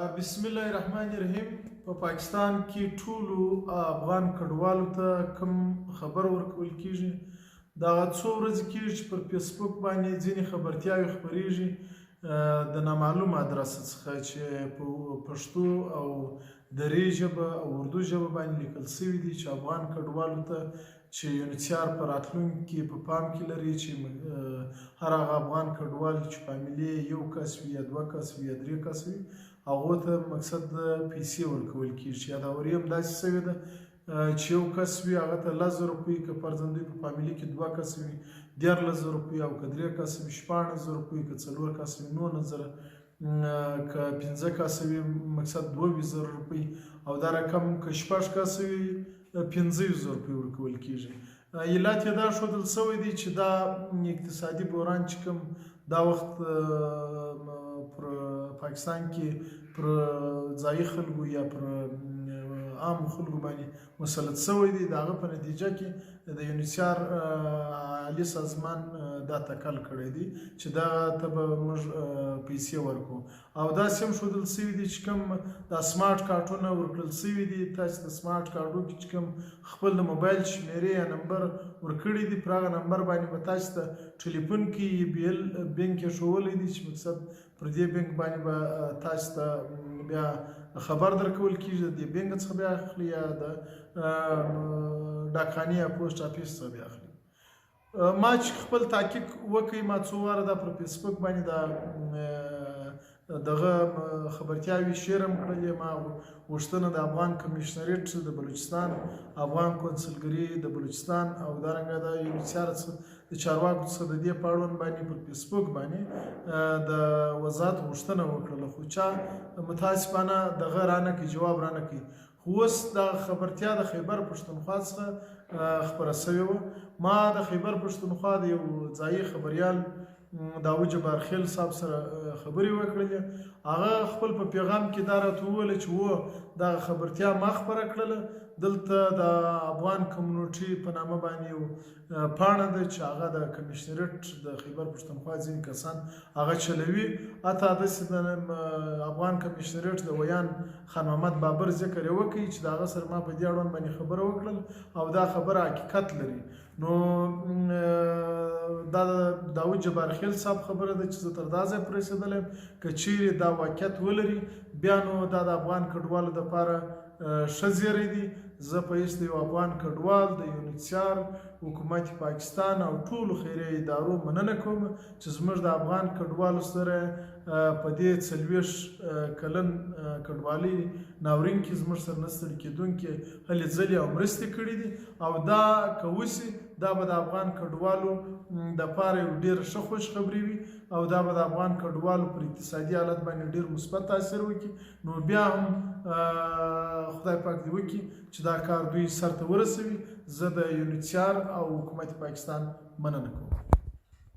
بسم الله الرحمن الرحیم. په پاکستان کې ټولو افغان کډوالو ته کوم خبر ورکول کیږي دا څو ورځې کېږي چې پر فیسبوک باندې ځینې خبرتیاوې خپریږي د نامعلوم ادرس څخه چې په پښتو او دري ژبه او اردو ژبه باندې لیکل شوي دي چې افغان کډوالو ته چې یونیسیار په راتلونکي په پام کې لري چې هر هغه افغان کډوال چې فامیلي یو کس وي یا دوه کس وي یا درې کس وي هغو ته مقصد د پیسې ورکول کېږي. یادوري هم داسې شوې ده چې یو کس وي هغه ته 10,000 روپۍ، که فرضاً په فامیلي کې دوه کس وي 13,000 روپۍ، او که درې کس وي 16,000 روپۍ، که څلور کس وي 9,000، که 5 کس وي مقصد 22,000 روپۍ، او دا رقم که 6 کس وي 15,000 روپۍ ورکول کېږي. علت یې دا ښودل شوی دی چې دا اقتصادي بحران چې کوم دا وخت پر پاکستان کې پر ځایي خلکو یا پر عام خلکو باندې مسلط شوی دی، د هغه په نتیجه کې د یونیسیار عالي سازمان دا تکل کړی دی چې دا ته به موږ پیسې ورکو. او داسې هم ښودل شوي دي چې کوم دا سمارټ کارډونه ورکړل شوي دي، تاسو د سمارټ کارډو کې چې کوم خپل د موبایل شمیرې یا نمبر ورکړي دي پر هغه نمبر باندې به تاسو ته ټلیفون کې بیل بینک یې ښوولی دی چې مقصد پر دې بینک باندې به تاسو ته بیا خبر درکول کېږي د دې بینک څخه بیا اخلي یا د ډاکخانې یا پوسټ آفیس څخه بیا اخلي. ما چې خپل تحقیق وکړ ما څو واره دا پر فیسبوک باندې دا دغه خبرتیاوې شیر هم کړلې. ما غوښتنه د افغان کمیشنریټ د بلوچستان، افغان کونسلګري د بلوچستان او دارنګه د یونیسیار د چارواکو څخه د دې په اړوند باندې پر فیسبوک باندې د وضاحت غوښتنه وکړله، خو چا متاسفانه دغه رانه کوي، جواب رانه کوي. خو اوس دا خبرتیا د خیبر پښتونخوا څخه خپره شوې وه. ما د خیبر پښتونخوا د یو ځایي خبریال داود جبار خیل صاحب سره خبرې وکړلې. هغه خپل په پیغام کې دا راته وویل چې دا خبرتیا ما خپره کړله، دلته د افغان کمیونټي په نامه باندې یو پاڼه ده چې هغه د کمیشنریټ د خیبر پښتونخوا ځینې کسان هغه چلوي. حتی داسې د افغان کمیشنریټ د ویان خان محمد بابر ذکر یې وکړي چې د هغه سره ما په دې اړوند باندې خبره وکړل او دا خبره حقیقت لري. نو دا د داود جبار خیل صاحب خبره ده چې زه تر دا ځای پورې رسېدلی یم. که چیرې دا واقعیت ولري بیا نو دا د افغان کډوالو دپاره ښه زیری دی. زه په حیث د یو افغان کډوال د یونیسیار، حکومت پاکستان او ټولو خیریه ادارو مننه کوم چې زموږ د افغان کډوالو سره په دې 40 کلن کډوالۍ ناورین کې زموږ سره نه ستړي کېدونکې هلې ځلې او مرستې کړي دي. او دا که وشي دا به د افغان کډوالو دپاره یو ډېره ښه خوشخبري وي او دا به د افغان کډوالو پر اقتصادي حالت باندې ډېر مثبت تاثیر وکړي. نو بیا هم خدای پاک دې وکړي چې دا کار دوی سرته ورسوي. زه د یونیسیار او حکومت پاکستان مننه کوم.